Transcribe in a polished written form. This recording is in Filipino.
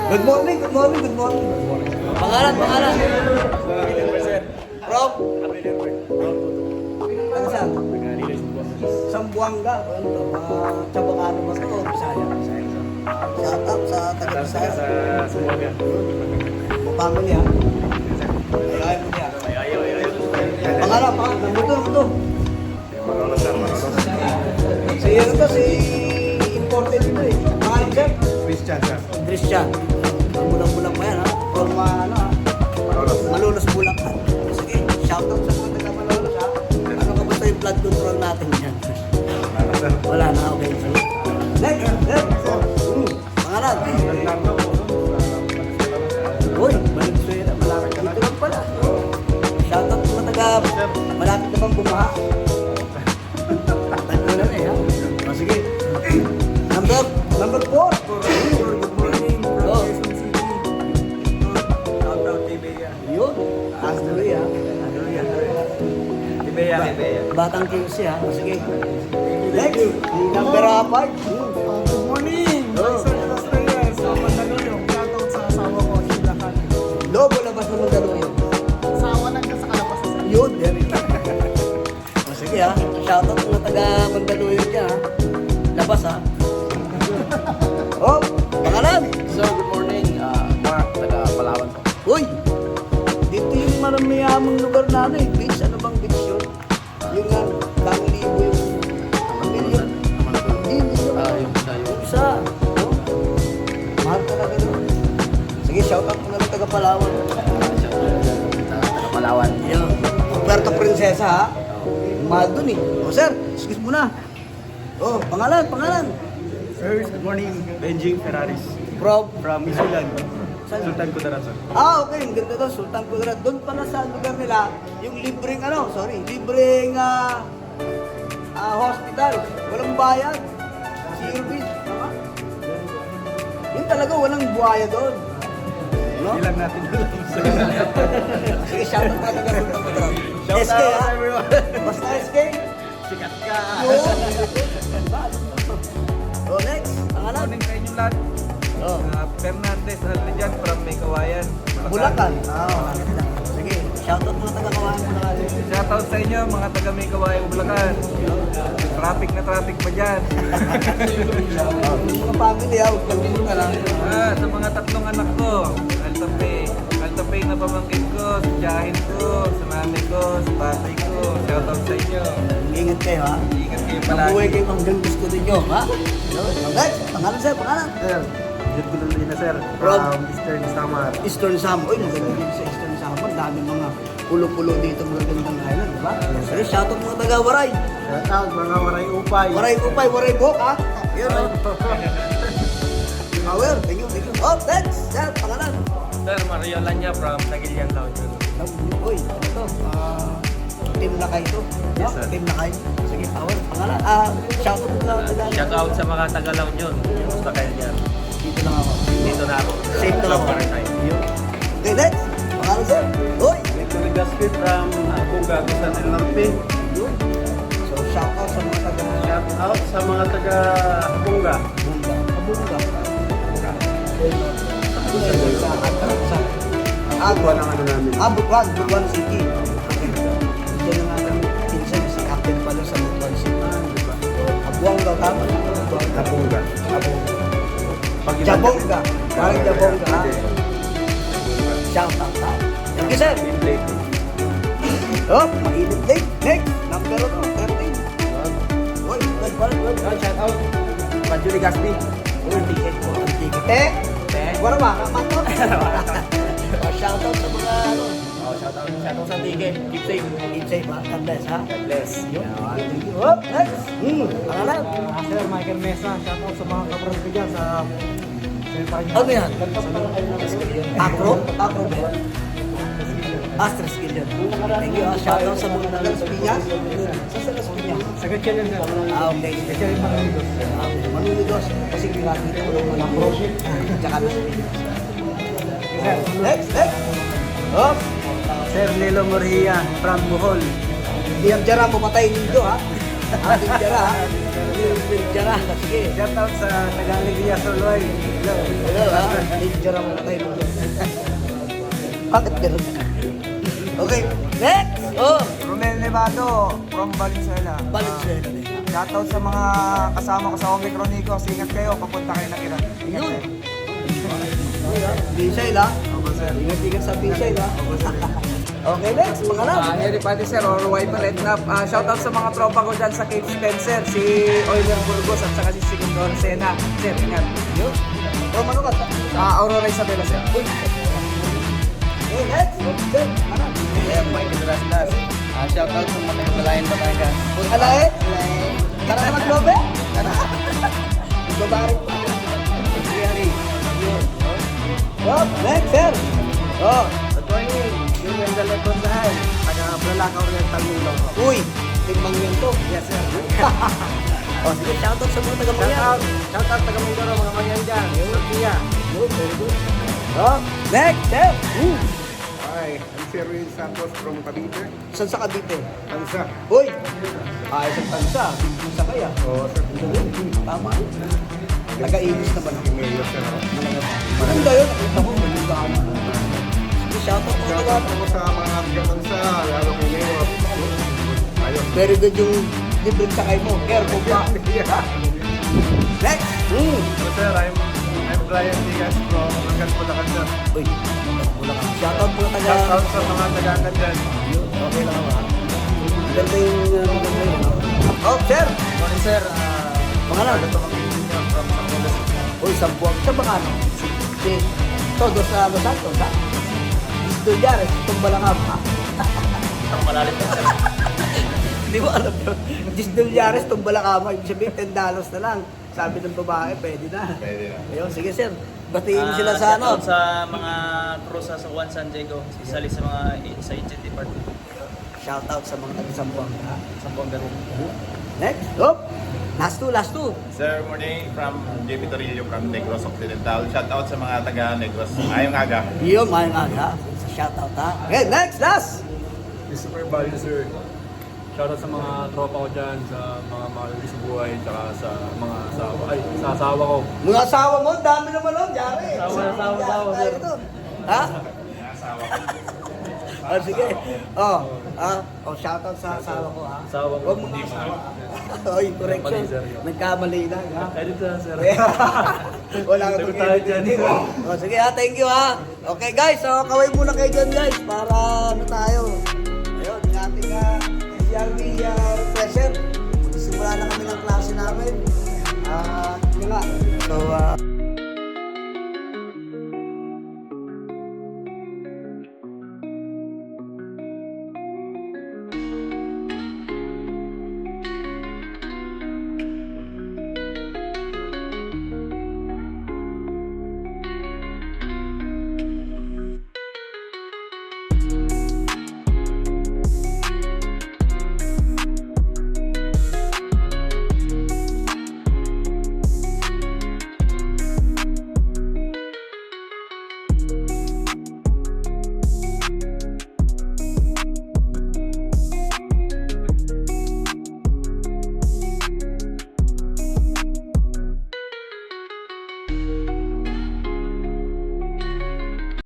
Good morning, good morning, good morning. Pangalan, pangalan. From? Ano saan? Sambuanga. Ano to? Chabacano ba ito? Bisaya. Shout out sa taga-Bisaya. Family ha? Ayaw mo niya. Pangalan, pangalan. Buto. Si ano to? Si imported ito eh. Pangalan sir? Christian. Bulang-bulang pa yan ha? Or ano ha? Malolos bulang ha? Sige, shoutout sa mga taga-Malolos ha? Ano ka basta yung blood control natin yan? Wala na, okay. Next! Pangalan? Uy, Valenzuela, malapit ka dito lang pala. Shoutout sa mga taga, malapit na bang bumaha? Tatlo na eh ha? O sige. Number 4. Good morning from Quezon City. Shout out Tibeya. Yun. Astroy ha. Tibeya. Batang QC ha. O sige. Next. Number 5. Good morning! Sir Australia, sa Mandaluyong. Shoutout sa asawa ko, Sheila Kali. Lobo labas na Mandaluyong. Asawa lang na sa Kalabas. Yun. Very good. O sige ha. Shoutout sa mga taga Mandaluyong dyan ha. Labas ha. Oh, pangalan? Sir, good morning. Mark, taga Palawan po. Uy! Dito yung maramiyamang lugar natin. Beach, ano bang beach yun? Yung nga, Kangilibo yung... Million. Hindi yun. Yung isa yun. Yung isa. No? Mahal talaga doon. Sige, shoutout mo na lang taga Palawan. Taga Palawan. Yan. Puerto Princesa ha? Mahal dun eh. O sir, excuse mo na. Oh, pangalan. Sir, good morning. Benjing Ferraris From? from Isulan, Saan? Sultan Kudarat, sir. Okay, ang ganda doon, Sultan Kudarat. Doon pala sa lugar nila, yung libreng libreng hospital. Walang bayad. Service. Tama? Yun talaga, walang buhaya doon. No? Hindi lang natin alam, sir. Sige, shoutout ka talaga Sultan Kudarat. Shout SK out, ha? everyone. Basta SK? Sikat ka. Yun. Oh, next. Pangalan? Morning sa inyong lahat. Oh. Fernandez Aldejan from May Kawayan, Bulacan. Sige, shoutout mo na taga-kawahan mo na kali. Shoutout sa inyo mga taga May Kawayan, Bulacan. Traffic na traffic pa dyan. Mga family ha, huwag kang ka lang. Sa mga tatlong anak ko, Altapay na pamangkin ko, sa tiyahin ko, sa nanay ko, sa tatay ko. Shoutout sa inyo. Ingat kayo ha. Ingat kayo palagi. Mabuhay kayo hanggang gusto ninyo ha. Next, pangalan sir, pangalan. Sir, Jud Gululina, sir. From Eastern Samar. Eastern Samar. Uy, maganda din sa Eastern Samar. Dami mga pulo-pulo dito magagandang island, di ba? Sige, shoutout mga taga-Waray. Shoutout mga Waray Upay. Waray Upay, Waray Bok ha. Yun ha. Power, thank you. Oh, next, sir, pangalan. Sir, Mario Lanya from Tagilian Town. Uy, ano to? Team Lakay to. Yes, sir. Team Lakay. Sige, power, pangalan. Shoutout mo na taga. Shout out sa mga Tagalaw yun. Gusto kayo niyan. Dito lang ako. Dito na ako. Safe na lang ako. Yun. Okay, next. Pangalan sir. Uy. Victor Gaspi from Bunga, San del Norte. Yun. So, shoutout sa mga taga. Shout out sa mga taga Bunga. Bunga. Kabunga. Agwa ng ano namin. Butuan City. Okay. Diyan ang ating pinsan si Captain pala sa Butuan City. Abuang daw tama. Bunga. Jabonga. Parang Jabonga. ha? Shoutout ha. Thank you sir. Oh, mainit late. Next. Number 13. Uy, good. Shout out. Pajuli Gaspi. Uy, ticket po. Ang ticket. Wala ba? Kamat to? Shoutout sa mga ano. Shoutout sa Tige. Keep safe. Keep safe ha. God bless ha. God bless. Yun. Thank you. Oh, next. Pangalan. Sir Michael Mesa, shoutout sa mga kabrad ko dyan sa Ano yan? Acro? Acro ba? Astra skill yun. Thank you. Shoutout sa mga taga Las Piñas. Sa Las Piñas. Sa Gatchalian, sir. Okay. Gatchalian Manunidos. Manunudos. Kasi pinakita ko ng mga pro. Tsaka Las Piñas. Next. Oh. Sir Lelo Morhia from Bohol. Hindi ang dyan mo patay dito ha. Linjara ha. Linjara. Sige. Shout out sa Taga-Alegria Soloy. Hello. Hello ha. Linjara mo na kayo. Bakit ganun? Okay. Next. Oh. Romel Nevado from Valenzuela. Valenzuela. Shout out sa mga kasama ko sa Omicron Nico. Ingat kayo, papunta kayo ng Iran. Ingat Yun. kayo. Bisay la. Opo, sir. Ingat-ingat sa Bisay la. Okay, next. Mga lang. Harry Pati sir, or White Redknapp. Shout out sa mga tropa ko dyan sa Cape Spencer, si Euler Burgos at saka si Segundo Sena. Sir, ingat. Yun. Oh, ano ka? Aurora Isabela sir. Uy. Okay, next. Okay, ano? Yeah, Mike Drasdas. Shout out sa mga Himalayan Batangas. Uy, alae? Tara ka maglobe? Tara. Babae pa. Yun. Oh, next, sir. Oh. Good morning. Yung Wendell Gonzales, taga-Blalaca Oriental Mindoro. Uy, tingmang yun to. Yes sir. Oh, sige, shoutout sa mga taga-Mayan. Shout out taga Mindoro, mga manyan dyan. Yung Lucia. Good, very good. Oh, next, sir. Hi, I'm Sir Will Santos from Cavite. Saan sa Cavite? Tansa. Uy! Ayos ang tansa. Tansa kaya. Oo, sir. Tama. Taga-English naman ako. Mayor, sir. Maganda yun. Nakita ko, maganda ka na. Sige, shoutout mo taga. Shoutout ako sa mga taga-tansa, lalo kay Mayor. Ayos. Very good yung libreng sakay mo. Careful pa. Next! Hello sir, I'm Brian Diaz from Angkan Bulacan sir. Uy, wala ka. Shoutout po taga. Shout out sa mga taga-Angkan dyan. Okay lang ba? Maganda yung maganda yun. Oh, sir! Morning sir. Mga lang. Ito kami ninyo from Sangolas. Uy, sa buwag. Sa baka ano? Si Todos sa Los Santos, ha? Isdolyares, itong balangam, ha? Ang malalim po sir. Hindi mo alam yun. $10 itong balangam, ibig sabihin $10 na lang. Sabi ng babae, pwede na. Pwede na. Ayun, sige sir. Batiin sila sa ano. Shoutout sa mga crew sa Juan San Diego, isali sa mga sa agent department. Shoutout sa mga taga-Sambuang, ha? Sambuanga rin. Next, hop! Last two. Sir, morning from JP Torillo from Negros Occidental. Shout out sa mga taga Negros. Ayong aga. Yun, mayang aga. Sa shoutout, ha? Okay, next, last! Super value sir. Shoutout sa mga tropa ko dyan, sa mga mahal ko sa buhay, tsaka sa mga asawa. Ay, sa asawa ko. Mga asawa mo, dami naman nun, Jari. Asawa, Tayo sir. dun. Ha? Oh, sige. Oh, shoutout sa asawa ko, ha? Asawa ko. Huwag mga asawa. Oy, correction. Mali, sir. Nagkamali na, ha? Edit na sir. Wala ka Sagot tayo dyan. Oh, sige ha, thank you ha. Okay guys, so kaway muna kayo dyan guys para ano tayo. Ayun, yung ating SCRB session. Simula na kami ng